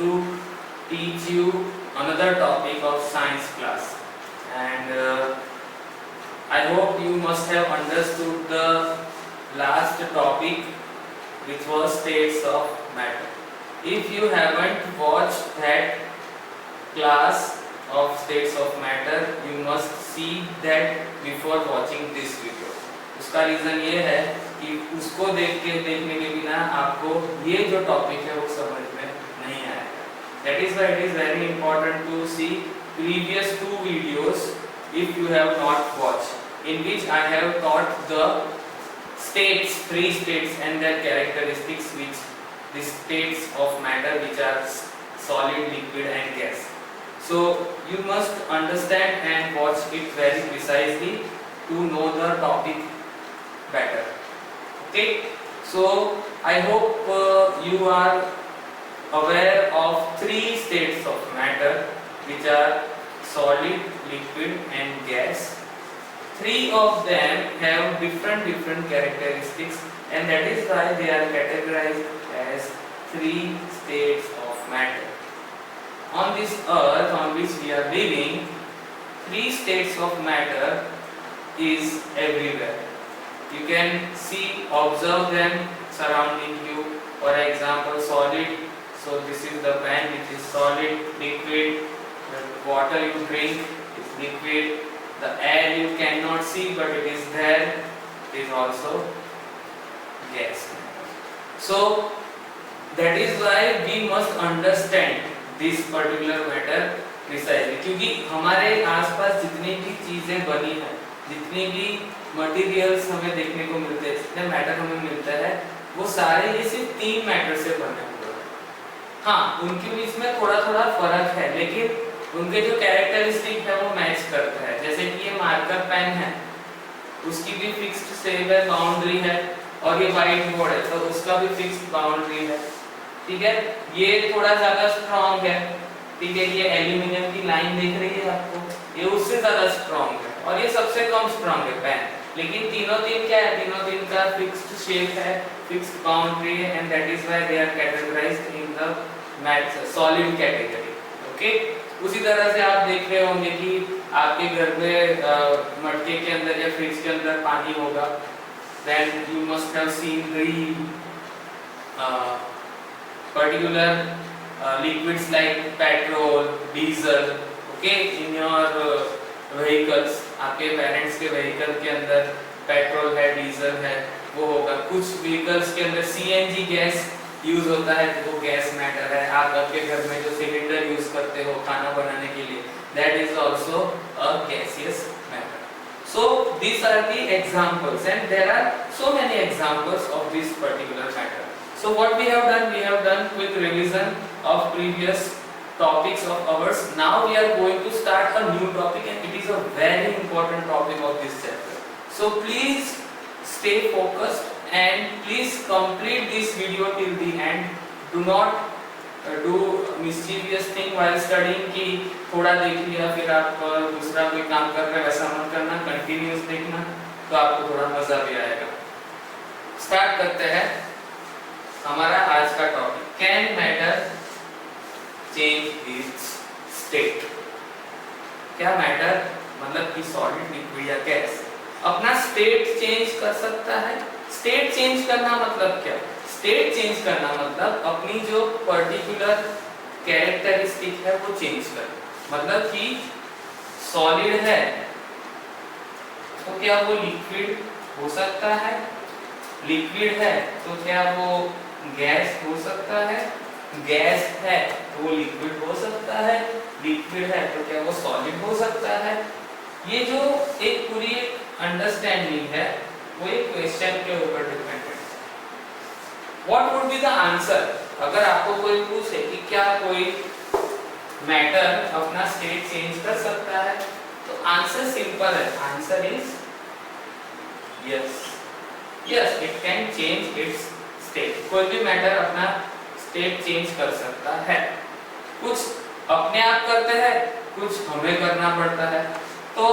to teach you another topic of science class, and I hope you must have understood the last topic, which was states of matter. If you haven't watched that class of states of matter, you must see that before watching this video. उसका reason ये है कि उसको देखने के बिना आपको ये जो टॉपिक है वो समझ में नहीं आएगा. That is why it is very important to see previous 2 videos if you have not watched, in which I have taught the states, 3 states and their characteristics, which the states of matter which are solid, liquid and gas. So you must understand and watch it very precisely to know the topic better. Okay, so I hope you are aware of 3 states of matter, which are solid, liquid and gas. 3 of them have different characteristics, and that is why they are categorized as 3 states of matter. On this earth on which we are living, 3 states of matter is everywhere. You can see, observe them surrounding you. For example, solid. So this is the pen, which is solid. Liquid, the water you drink is liquid. The air you cannot see, but it is there, it is also gas. So that is why we must understand this particular matter precisely, क्योंकि हमारे आसपास जितनी भी चीजें बनी है, जितनी भी मटेरियल्स हमें देखने को मिलते हैं, जितने मैटर हमें मिलता है, वो सारे ये सिर्फ 3 मैटर से बने हुए हैं. हाँ, उनके बीच में थोड़ा फर्क है, लेकिन उनके जो कैरेक्टरिस्टिक है वो मैच करता है. जैसे कि ये मार्कर पेन है, उसकी भी फिक्स्ड शेप है, बाउंड्री है, और ये व्हाइट बोर्ड है तो उसका भी फिक्स्ड बाउंड्री है. ठीक है, ये थोड़ा ज्यादा स्ट्रॉन्ग है. ठीक है, ये एल्यूमिनियम की लाइन दिख रही है आपको, ये उससे ज्यादा स्ट्रॉन्ग है, और ये सबसे कम स्ट्रॉन्ग है पेन. लेकिन तीनों क्या है, तीनों का फिक्स्ड शेप है, फिक्स्ड बाउंड्री है, and that is why they are categorised in the math solid category. Okay, उसी तरह से आप देख रहे होंगे कि आपके घर में मटके के अंदर या फ्रिज के अंदर पानी होगा, then you must have seen the particular liquids like petrol, diesel, okay, in your vehicles. आपके पेरेंट्स के व्हीकल के अंदर पेट्रोल है, डीजल है, वो होगा. कुछ व्हीकल्स के अंदर CNG गैस यूज होता है, वो गैस मैटर है. आप आपके घर में जो सिलेंडर यूज करते हो खाना बनाने के लिए, that is also a gaseous matter. So these are the examples, and there are so many examples of this particular matter. So what we have done quick revision of previous topics of ours. Now we are going to start a new topic, and it is a very important topic of this chapter. So please stay focused and please complete this video till the end. Do not do mischievous thing while studying कि थोड़ा देख लिया फिर आप दूसरा कोई काम कर रहे हैं, वैसा मत करना. कंटिन्यूस देखना, तो आपको थोड़ा मजा भी आएगा. स्टार्ट करते हैं हमारा आज का topic. Can matter change its state. क्या मैटर मतलब कि सॉलिड, लिक्विड या गैस अपना स्टेट चेंज कर सकता है? स्टेट चेंज करना मतलब क्या? स्टेट चेंज करना मतलब अपनी जो पर्टिकुलर कैरेक्टरिस्टिक है वो चेंज करना. मतलब कि सॉलिड है तो क्या वो लिक्विड हो सकता है? लिक्विड है तो क्या वो गैस हो सकता है? गैस है तो वो लिक्विड हो सकता है? लिक्विड है तो क्या वो सॉलिड हो सकता है? ये जो एक पूरी अंडरस्टैंडिंग है वो एक क्वेश्चन के ऊपर डिपेंडेंट है. What would be the answer? अगर आपको कोई पूछे कि क्या कोई मैटर अपना स्टेट चेंज कर सकता है, तो आंसर सिंपल है. Answer is yes. Yes, it can change its state. कोई भी मैटर अपना स्टेट चेंज कर सकता है. कुछ अपने आप करते हैं, कुछ हमें करना पड़ता है. तो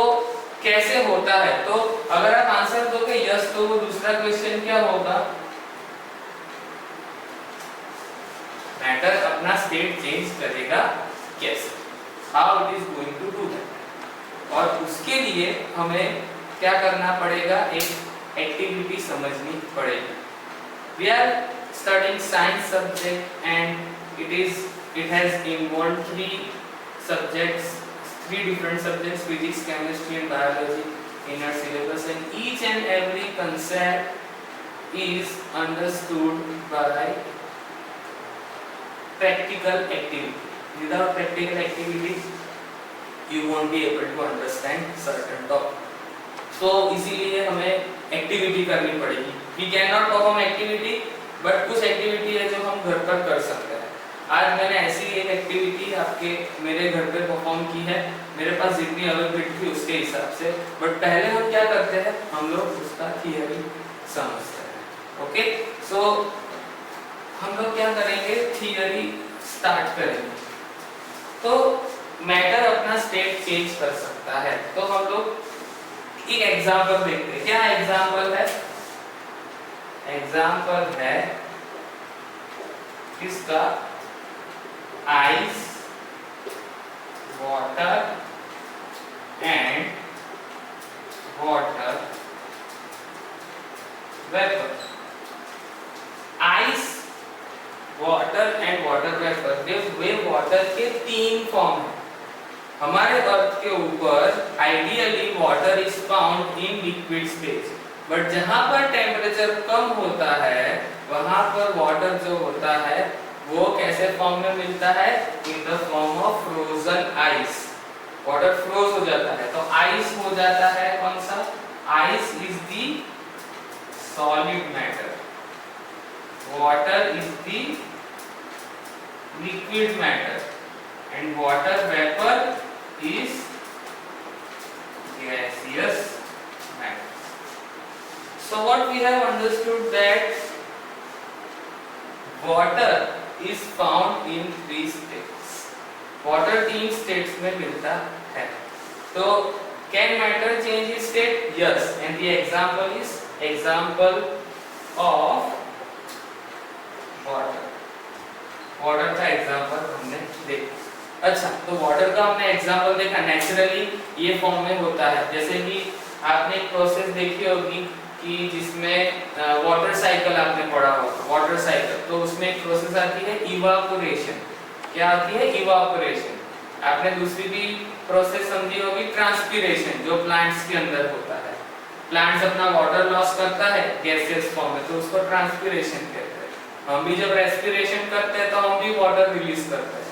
कैसे होता है? तो अगर आप आंसर दोगे यस, तो वो दूसरा क्वेश्चन क्या होगा? मैटर अपना स्टेट चेंज करेगा कैसे, how it is going to do that. और उसके लिए हमें क्या करना पड़ेगा, एक एक्टिविटी समझनी पड़ेगी। We are studying science subject and it has involved three subjects, three different subjects, physics, chemistry and biology in our syllabus, and each and every concept is understood by practical activity. Without practical activity you won't be able to understand certain topic. So इसीलिए हमें activity करनी पड़ेगी। We cannot perform activity, but कुछ activity है जो हम घर पर कर सकते हैं। आज मैंने ऐसी एक एक्टिविटी आपके मेरे घर पे परफॉर्म की है, मेरे पास जितनी अवेलेबिलिटी थी उसके हिसाब से। बट पहले हम क्या करते हैं, हम लोग उसका थियरी समझते हैं। ओके, सो हम लोग क्या करेंगे, थियरी स्टार्ट करेंगे। तो मैटर अपना स्टेट चेंज कर सकता है। तो हम लोग एक एग्जांपल देखते हैं। क्या एग्जांपल है, एग्जांपल है किसका, ice, water and water vapor. Ice, water and water vapor, way water के तीन फॉर्म हैं। हमारे अर्थ के ऊपर ideally water is found in liquid stage, but जहां पर टेम्परेचर कम होता है वहां पर वाटर जो होता है वो कैसे फॉर्म में मिलता है, in the form of frozen ice. Water froze हो जाता है तो आइस हो जाता है कौन सा, ice is the solid matter, water is the liquid matter and water vapour is gaseous matter. So what we have understood that water is found in three states. Water तीन states में मिलता है। तो can matter change its state? Yes. And the example is example of water. Water का example हमने देखा। अच्छा, तो water का हमने example देखा। Naturally ये फॉर्म में होता है। जैसे कि आपने एक प्रोसेस देखी होगी कि जिसमें वाटर साइकिल आपने पढ़ा होगा, वाटर साइकिल, तो उसमें एक प्रोसेस आती है इवापोरेशन। क्या आती है, इवापोरेशन। आपने दूसरी भी प्रोसेस समझी होगी ट्रांसपीरेशन, जो प्लांट्स के अंदर होता है। प्लांट्स अपना वाटर लॉस करता है गैसेस फॉर्म में, तो उसको ट्रांसपीरेशन कहते हैं। हम भी जब रेस्पिरेशन करते हैं तो हम भी वाटर रिलीज करते हैं।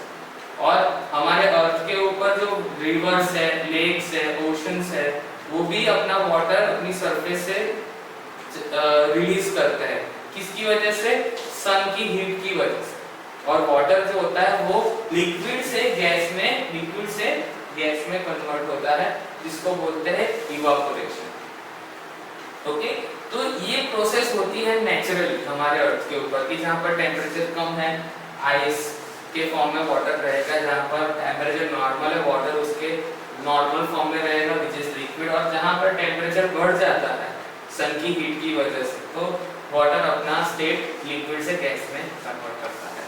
और हमारे अर्थ के ऊपर जो रिवर्स है, लेक्स है, ओशंस है, वो भी अपना वाटर अपनी सरफेस से रिलीज करते हैं। किसकी वजह से, सन की हीट की वजह से। और वाटर जो होता है वो लिक्विड से गैस में, लिक्विड से गैस में कन्वर्ट होता है, जिसको बोलते हैं इवापोरेशन। ओके, तो ये प्रोसेस होती है नेचुरली हमारे अर्थ के ऊपर, कि जहाँ पर टेम्परेचर कम है आइस के फॉर्म में वाटर रहेगा, जहाँ पर टेम्परेचर नॉर्मल है वाटर उसके नॉर्मल फॉर्म में रहेगा विच इज लिक्विड, और जहाँ पर टेम्परेचर बढ़ जाता है सन की हीट की वजह से, तो वाटर अपना स्टेट लिक्विड से गैस में कन्वर्ट करता है।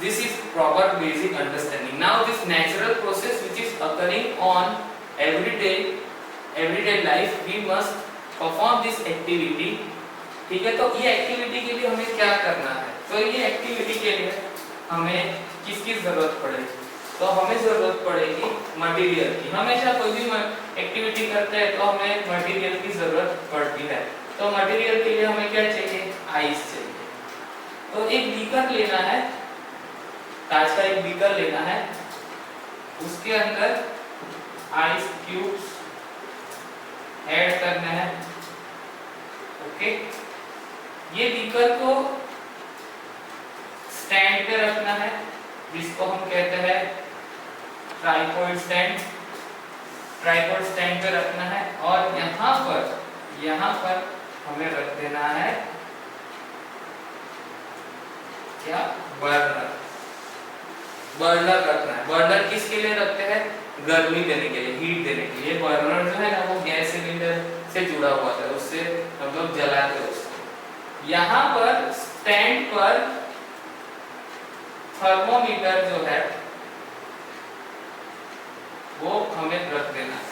This is proper basic understanding. Now this natural process which is occurring on everyday life, we must perform this activity. ठीक है, तो ये एक्टिविटी के लिए हमें क्या करना है, तो ये एक्टिविटी के लिए हमें किसकी जरूरत पड़ेगी, तो हमें जरूरत पड़ेगी मटेरियल की। हमेशा कोई भी एक्टिविटी करते हैं तो हमें मटेरियल की जरूरत पड़ती है। तो मटेरियल के लिए हमें क्या चाहिए, आइस चाहिए। तो एक बीकर लेना है, कांच का एक बीकर लेना है, उसके अंदर आइस क्यूब्स ऐड करने हैं। ओके, ये बीकर को स्टैंड पे रखना है, जिसको हम कहते हैं ट्राइपॉड स्टैंड। ट्राइपॉड स्टैंड पे रखना है और यहाँ पर हमें रख देना है क्या, बर्नर। बर्नर रखना है। बर्नर किसके लिए रखते हैं, गर्मी देने के लिए, हीट देने के लिए। बर्नर जो है ना वो गैस सिलेंडर से जुड़ा हुआ था, उससे हम लोग जलाते हैं उसको। यहाँ पर स्टैंड पर थर्मोमीटर जो है वो हमें रख देना है।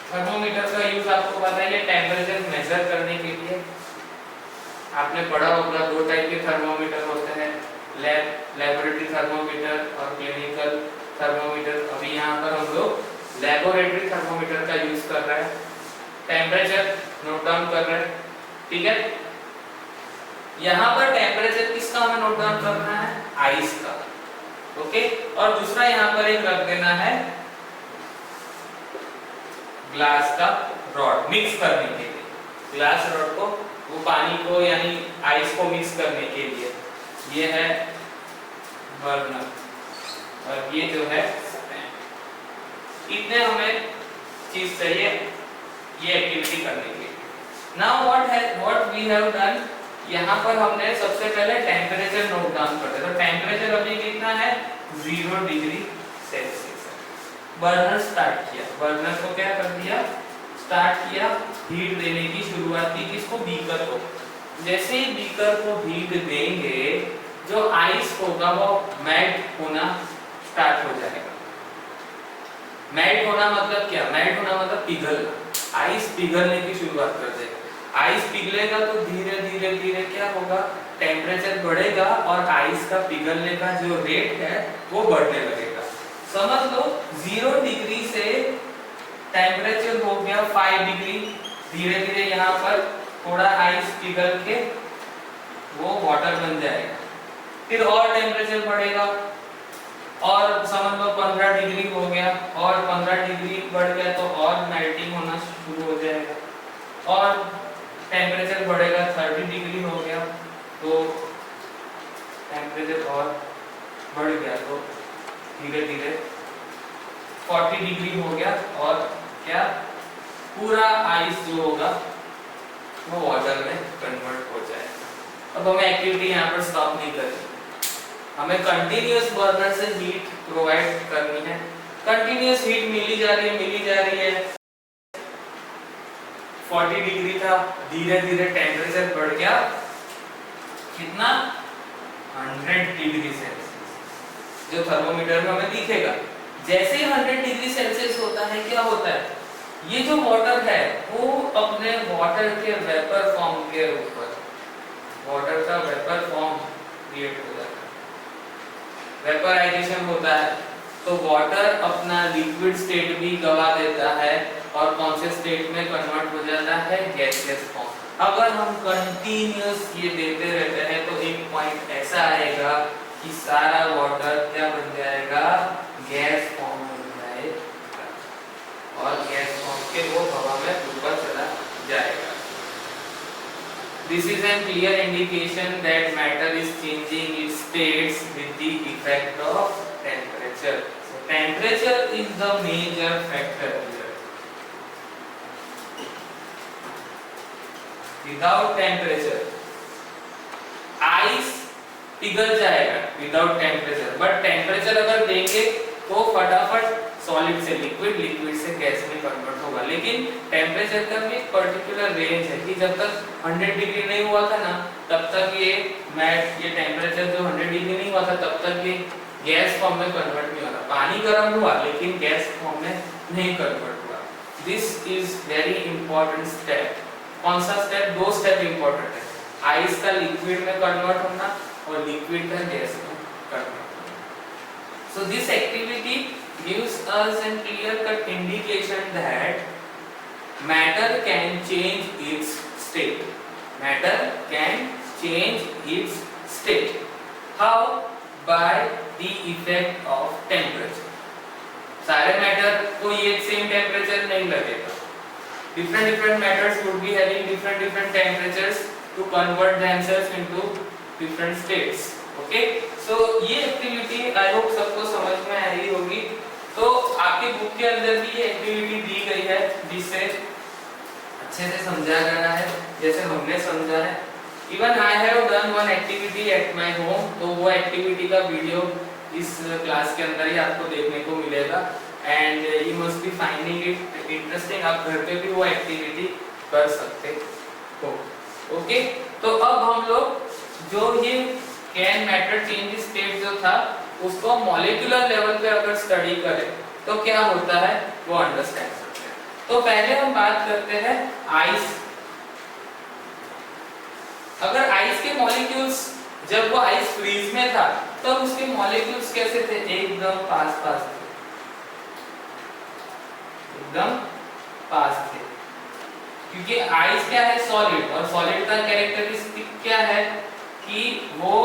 थर्मोमीटर का यूज आपको पता है, टेम्परेचर मेजर करने के लिए। आपने पढ़ा होगा दो टाइप के थर्मोमीटर होते हैं, लेबोरेटरी थर्मोमीटर और क्लिनिकल थर्मोमीटर। अभी यहाँ पर हम लोग लेबोरेटरी थर्मोमीटर का यूज कर रहे हैं, टेम्परेचर नोट डाउन कर रहे हैं, ठीक है। यहाँ पर टेम्परेचर किसका हमें नोट डाउन करना है, आइस का, ओके। और दूसरा यहाँ पर एक रख देना है ग्लास का रॉड मिक्स करने के लिए, ग्लास रॉड को, वो पानी को यानी आइस को मिक्स करने के लिए। ये है बर्नर और ये जो है स्टैंड। इतने हमें चीज चाहिए ये एक्टिविटी करने के लिए। Now what we have done, यहाँ पर हमने सबसे पहले टेम्परेचर नोट डाउन कर दिया। तो टेम्परेचर अभी कितना है, 0 डिग्री सेल्सियस। बर्नर स्टार्ट किया, बर्नर को क्या कर दिया, स्टार्ट किया, हीट देने की शुरुआत की, किसको, बीकर को। जैसे ही बीकर को हीट देंगे जो आइस होगा वो मेल्ट होना स्टार्ट हो जाएगा। मेल्ट होना मतलब क्या, मेल्ट होना मतलब पिघलना, आइस पिघलने की शुरुआत कर देगा। आइस पिघलेगा तो धीरे धीरे धीरे क्या होगा, टेम्परेचर बढ़ेगा और आइस का पिघलने का जो रेट है वो बढ़ने लगेगा। समझ लो 0 डिग्री से टेम्परेचर हो गया 5 डिग्री, धीरे धीरे यहाँ पर थोड़ा आइस पिघल के वो वाटर बन जाएगा। फिर और टेम्परेचर बढ़ेगा और समझ लो 15 डिग्री हो गया, और 15 डिग्री बढ़ गया तो और मेल्टिंग होना शुरू हो जाएगा, और टेम्परेचर बढ़ेगा 30 डिग्री हो गया तो टेम्परेचर और बढ़ गया तो धीरे धीरे 40 डिग्री हो गया, और क्या, पूरा आइस जो होगा वो वाटर में कन्वर्ट हो जाएगा। अब हमें एक्टिविटी यहाँ पर स्टॉप नहीं करनी, हमें कंटिन्यूअस बर्नर से हीट प्रोवाइड करनी है। कंटिन्यूअस हीट मिली जा रही है। 40 डिग्री था, धीरे धीरे टेम्परेचर बढ़ गया कितना, 100 डिग्री सेल्सियस, जो थर्मोमीटर में हमें दिखेगा। जैसे 100 डिग्री सेल्सियस होता है, क्या होता है, ये जो वाटर है वो अपने वाटर के वेपर फॉर्म के ऊपर, वाटर का वेपर फॉर्म क्रिएट हो जाता है, वेपराइजेशन होता है, तो वाटर अपना लिक्विड स्टेट भी गवा देता है और कौन से स्टेट में कन्वर्ट हो जाता है, गैसियस फॉर्म। अगर हम कंटिन्यूअस ये देते रहते हैं तो एक पॉइंट ऐसा आएगा कि सारा वाटर क्या बन जाएगा, गैस फॉर्म बन जाएगा, और गैस फॉर्म के वो हवा में ऊपर चला जाएगा। This is a clear indication that matter is changing its states with the effect of temperature. So temperature is the major factor here. Without temperature, ice पिघल जाएगा without temperature, but temperature अगर देंगे तो फटाफट सॉलिड से liquid, liquid से gas में convert होगा। लेकिन टेम्परेचर का भी एक पर्टिकुलर रेंज है कि जब तक 100 डिग्री नहीं हुआ था ना, तब तक ये टेम्परेचर जो 100 डिग्री नहीं हुआ था तब तक ये गैस फॉर्म में कन्वर्ट नहीं होता। पानी गर्म हुआ लेकिन गैस फॉर्म में नहीं कन्वर्ट हुआ। This is very important step. कौन सा स्टेप, दो स्टेप इंपॉर्टेंट है, आइस का लिक्विड में कन्वर्ट होना और लिक्विड का गैस में कन्वर्ट होना। So this activity gives us a clear-cut indication that matter can change its state. Matter can change its state. How? By the effect of temperature. सारे matter को ये same temperature नहीं लगेगा. Different matters would be having different temperatures to convert themselves into different states. Okay? So ये activity I hope सबको समझ में आ रही होगी। तो आपकी बुक के अंदर भी ये एक्टिविटी दी गई है जिससे अच्छे से समझा गया है जैसे हमने समझा है। Even I have done one activity at my home, तो वो एक्टिविटी का वीडियो इस क्लास के अंदर ही आपको देखने को मिलेगा and you must be finding it interesting. आप घर पे भी वो एक्टिविटी कर सकते हो। ओके, तो अब हम लोग जो ये कैन मैटर चेंज स्टेट जो था उसको मॉलिक्यूलर लेवल पे अगर स्टडी करें तो क्या होता है वो अंडरस्टैंड करते हैं। तो पहले हम बात करते हैं आइस। अगर आइस के मॉलिक्यूल्स, जब वो आइस फ्रीज में था तो उसके मॉलिक्यूल्स कैसे थे, एकदम पास पास थे, एकदम पास थे, क्योंकि आइस क्या है, सॉलिड, और सॉलिड का कैरेक्टरिस्टिक क्या है कि वो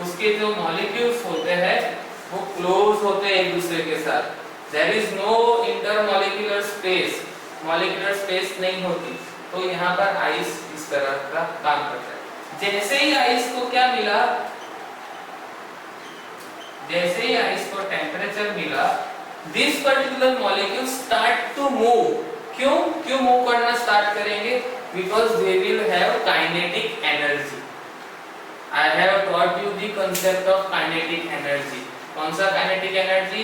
उसके जो मॉलिक्यूल्स होते हैं वो क्लोज होते हैं एक दूसरे के साथ, there is no intermolecular space, molecular space नहीं होती। तो यहाँ पर आइस इस तरह का काम करता है। जैसे ही आइस को क्या मिला, जैसे ही आइस को टेम्परेचर मिला, this particular molecule start to move. क्यों मूव करना स्टार्ट करेंगे, because they will have kinetic energy. I have taught you the concept of kinetic energy. कौन सा काइनेटिक एनर्जी,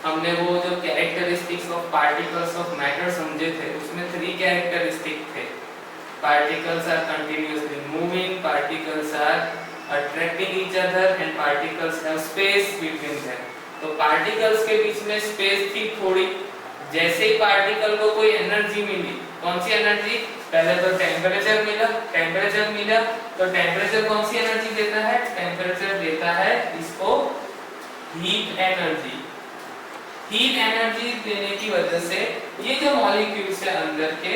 हमने वो जो characteristics of particles of matter समझे थे, उसमें 3 कैरेक्टरिस्टिक थे। Particles are continuously moving, particles are attracting each other and particles have space between them। तो पार्टिकल्स के बीच में स्पेस थी थोड़ी। जैसे ही पार्टिकल को कोई एनर्जी मिली, कौन सी एनर्जी, पहले तो टेम्परेचर मिला, टेम्परेचर मिला तो टेम्परेचर कौन सी एनर्जी देता है, टेम्परेचर देता है इसको हीट एनर्जी। हीट एनर्जी देने की वजह से ये जो मॉलिक्यूल्स है अंदर के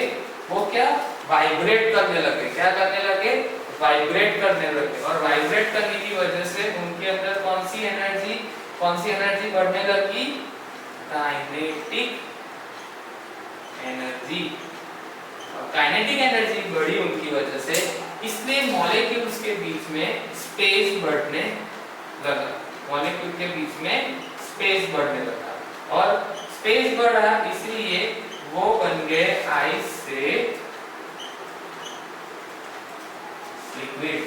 वो क्या वाइब्रेट करने लगे, क्या करने लगे, वाइब्रेट करने लगे, और वाइब्रेट करने की वजह से उनके अंदर कौन सी एनर्जी बढ़ने लगी, काइनेटिक एनर्जी। और काइनेटिक एनर्जी बढ़ी उनकी वजह से, इसलिए मॉलिक्यूल्स के बीच में स्पेस बढ़ने लगा, मॉलिक्यूल के बीच में स्पेस बढ़ने लगा, और स्पेस बढ़ा इसलिए वो बन गए आइस से लिक्विड,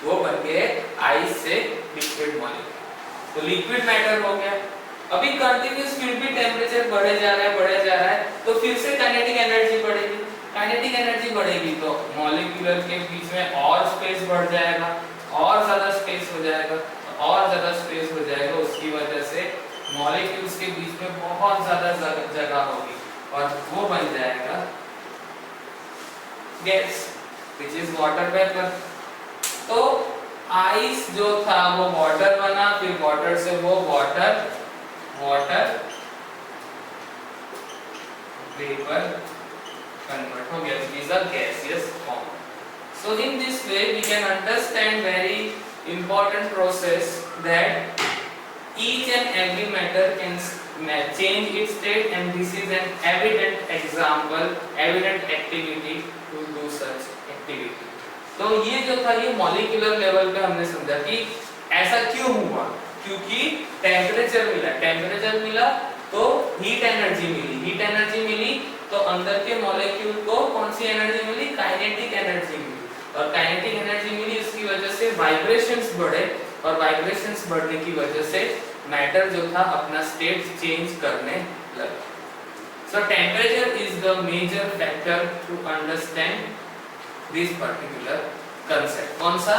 वो बन गए आइस से लिक्विड मॉलिक्यूल। तो लिक्विड मैटर हो गया। अभी कंटिन्यूअस फिर भी टेम्परेचर बढ़े जा रहा है तो फिर से काइनेटिक एनर्जी बढ़ेगी। काइनेटिक एनर्जी बढ़ेगी तो मॉलिक्यूलर के बीच में और स्पेस बढ़ जाएगा, और ज्यादा स्पेस हो जाएगा, और ज्यादा स्पेस हो जाएगा। उसकी वजह से मॉलिक्यूल्स के बीच में बहुत ज्यादा जगह होगी और वो बन जाएगा gas, which is water vapor। तो आइस जो था वो वाटर बना, फिर वाटर से वो वाटर वेपर कन्वर्ट हो गया, which is a gaseous form। So in this way we can understand very important process that each and every matter can change its state, and this is an evident example, evident activity to do such activity। तो ये जो था ये molecular level पे हमने समझा कि ऐसा क्यों हुआ, क्योंकि टेम्परेचर मिला तो हीट एनर्जी मिली तो अंदर के मॉलिक्यूल को कौन सी एनर्जी मिली, काइनेटिक एनर्जी मिली, और काइनेटिक एनर्जी मिली इसकी वजह से वाइब्रेशंस बढ़े, और वाइब्रेशंस बढ़ने की वजह से मैटर जो था अपना स्टेट चेंज करने लगा। So temperature is the major factor to understand this particular concept. कौन सा,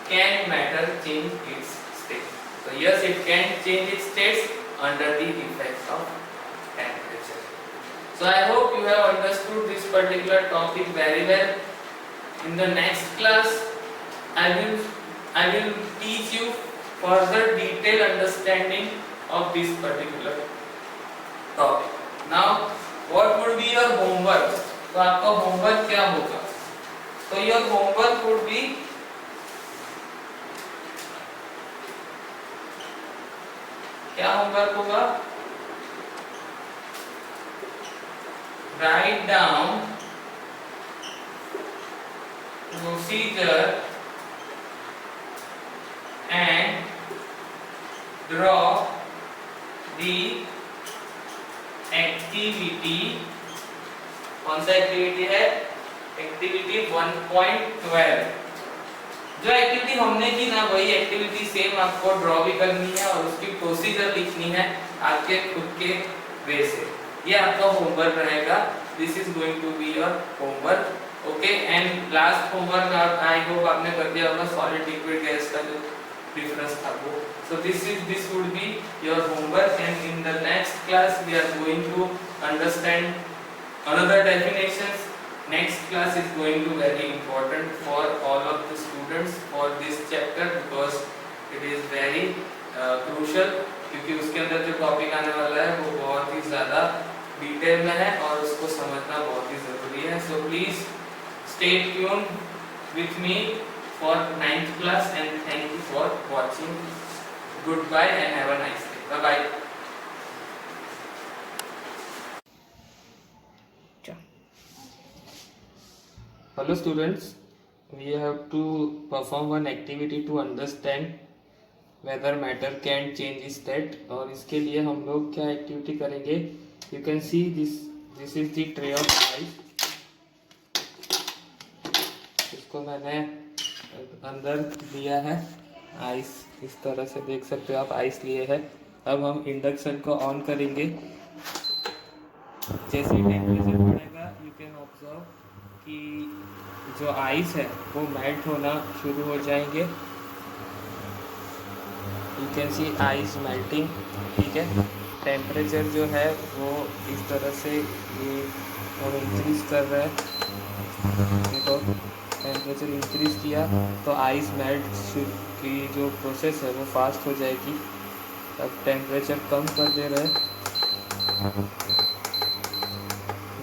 can matter change its state. So yes, it can change its states under the effect of temperature। So I hope you have understood this particular topic very well। In the next class I will teach you further detailed understanding of this particular topic। Now what would be your homework? तो आपका homework क्या होगा? तो your homework would be क्या homework होगा? Write down procedure and draw the activity। कौन सा activity है? एक्टिविटी 1.12। जो एक्टिविटी हमने की ना वही एक्टिविटी सेम आपको ड्रॉ भी करनी है और उसकी प्रोसीजर लिखनी है आपके खुद के वे से। ये आपका होमवर्क रहेगा। This is going to be your homework okay, and last homework I hope आपने कर दिया होगा, सॉलिड लिक्विड गैस का जो डिफरेंस था वो. So this would be your homework, and in the next class we are going to understand another definitions. Next class is going to very important for all of the students for this chapter because it is very crucial, क्योंकि उसके अंदर जो topic आने वाला है वो बहुत ही ज़्यादा डिटेल में है और उसको समझना बहुत ही ज़रूरी है. So please stay tuned with me for 9th class, and thank you for watching. Goodbye and have a nice day. Bye bye. Hello students, we have to perform one activity to understand whether matter can change state. और इसके लिए हम लोग क्या activity करेंगे? You can see this is the tray of ice. इसको मैंने अंदर लिया है आइस, इस तरह से देख सकते हो आप, आइस लिए है. अब हम इंडक्शन को ऑन करेंगे. जैसे ही टेम्परेचर बढ़ेगा यू कैन ऑब्जर्व कि जो आइस है वो मेल्ट होना शुरू हो जाएंगे. You can see ice melting. ठीक है, टेम्परेचर जो है वो इस तरह से ये हम इंक्रीज कर रहे हैं. देखो टेम्परेचर इंक्रीज किया तो आइस मेल्ट की जो प्रोसेस है वो फास्ट हो जाएगी. अब टेम्परेचर कम कर दे रहे हैं,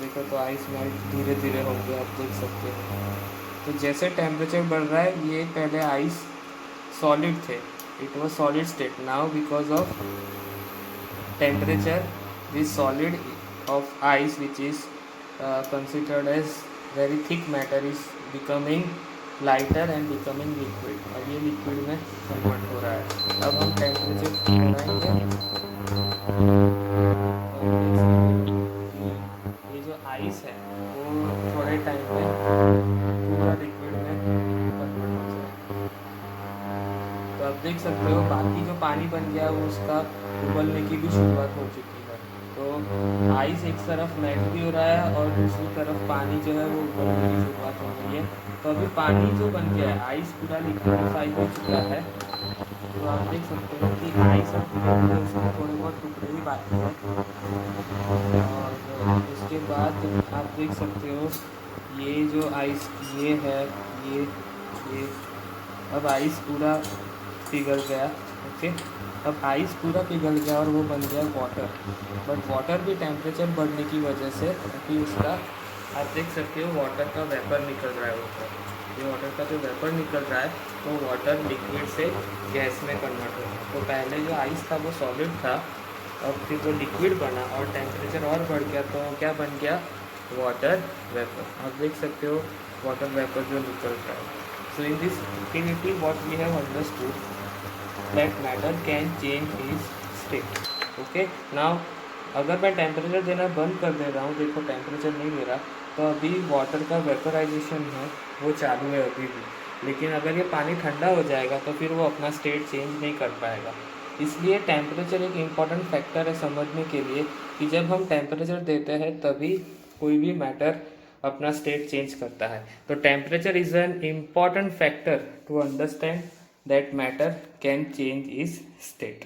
देखो तो आइस मेल्ट धीरे धीरे होंगे, आप देख सकते हो. तो जैसे टेम्परेचर बढ़ रहा है, ये पहले आइस सॉलिड थे, it was solid state. Now because of temperature this solid of ice which is considered as very thick matter is becoming lighter and becoming liquid. अब ये लिक्विड में कन्वर्ट हो रहा है. अब हम टेम्परेचर बढ़ाएंगे, ये जो आइस है वो थोड़े टाइम में पूरा लिक्विड में कन्वर्ट हो जाएगा. तो आप देख सकते हो बाकी जो पानी बन गया वो उसका उबलने की भी शुरुआत हो चुकी है. तो आइस एक तरफ मेल्ट भी हो रहा है और दूसरी तरफ पानी जो है वो उबलने की शुरुआत हो रही है. तो अभी पानी जो बन गया है, आइस पूरा लिक्विडिफाई हो चुका है. तो आप देख सकते हो कि आइस अब उसमें थोड़े बहुत टुकड़े भी बाकी हैं. और उसके बाद आप देख सकते हो ये जो आइस ये है, ये अब आइस पूरा पिघल गया. ओके, अब आइस पूरा पिघल गया और वो बन गया वाटर. बट वाटर भी टेम्परेचर बढ़ने की वजह से अभी उसका आप देख सकते हो वाटर का वेपर निकल रहा है ऊपर. ये वाटर का जो वेपर निकल रहा है तो वाटर लिक्विड से गैस में कन्वर्ट हो रहा है. तो पहले जो आइस था वो सॉलिड था, अब फिर वो लिक्विड बना और टेम्परेचर और बढ़ गया तो क्या बन गया? Water vapour. आप देख सकते हो वाटर वेपर जो निकल रहा है. So in this activity what we have understood that matter can change is state. Okay, now अगर मैं टेम्परेचर देना बंद कर दे रहा हूँ, देखो टेम्परेचर नहीं दे रहा, तो अभी वाटर का वेपराइजेशन है वो चालू है अभी भी. लेकिन अगर ये पानी ठंडा हो जाएगा तो फिर वो अपना स्टेट चेंज नहीं कर पाएगा. इसलिए टेम्परेचर एक इम्पॉर्टेंट फैक्टर है समझने के लिए कि जब हम टेम्परेचर देते हैं तभी कोई भी मैटर अपना स्टेट चेंज करता है. तो temperature is an important factor to understand that matter can change is state.